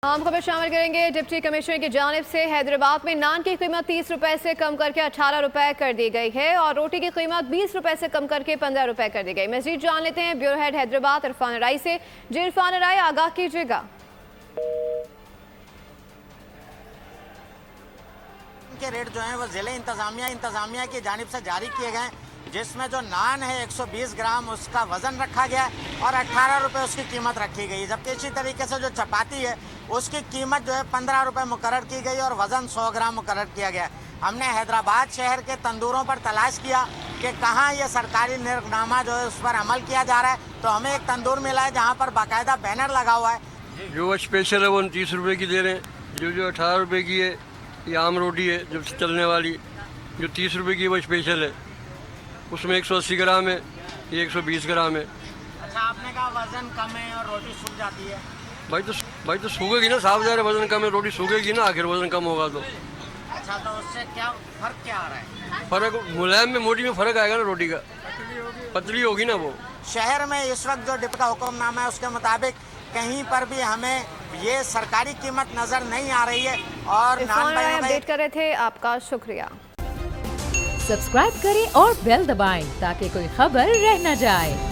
हम खबर शामिल करेंगे। डिप्टी कमिश्नर की जानिब से हैदराबाद में नान की कीमत 30 रुपए से कम करके 18 रुपए कर दी गई है और रोटी की कीमत 20 रुपए से कम करके 15 रुपए कर दी गई। मजीद जान लेते हैं ब्यूरो हेड हैदराबाद इरफान राय से। जी इरफान राय, आगाह कीजिएगा। के रेट जो है वो जिले इंतजामिया की जानिब से जारी किए गए, जिसमें जो नान है 120 ग्राम उसका वजन रखा गया और 18 रुपये उसकी कीमत रखी गई। जबकि इसी तरीके से जो चपाती है उसकी कीमत जो है 15 रुपये मुकर्रर की गई और वजन 100 ग्राम मुकर्रर किया गया। हमने हैदराबाद शहर के तंदूरों पर तलाश किया कि कहाँ ये सरकारी निर्णयनामा जो है उस पर अमल किया जा रहा है, तो हमें एक तंदूर मिला है जहाँ पर बाकायदा बैनर लगा हुआ है। जो स्पेशल है वो 29 रुपये की दे रहे हैं, जो 18 रुपये की है ये आम रोटी है जो चलने वाली, जो 30 रुपये की वो स्पेशल है, उसमें 180 ग्राम है, ये 120 ग्राम है। अच्छा, आपने कहा वजन कम है और रोटी सूख जाती है। भाई तो सूखेगी ना, साफ जा रहा है वजन कम है, रोटी सूखेगी ना, आखिर वजन कम होगा तो। अच्छा, तो उससे क्या फर्क क्या आ रहा है? फर्क मुलायम में मोटी में फर्क आएगा ना, रोटी का पतली होगी ना वो। शहर में इस वक्त जो डिप्टी का हुक्मनामा है उसके मुताबिक कहीं पर भी हमें ये सरकारी कीमत नजर नहीं आ रही है। और अपडेट कर रहे थे, आपका शुक्रिया। सब्सक्राइब करें और बेल दबाएं ताकि कोई खबर रह न जाए।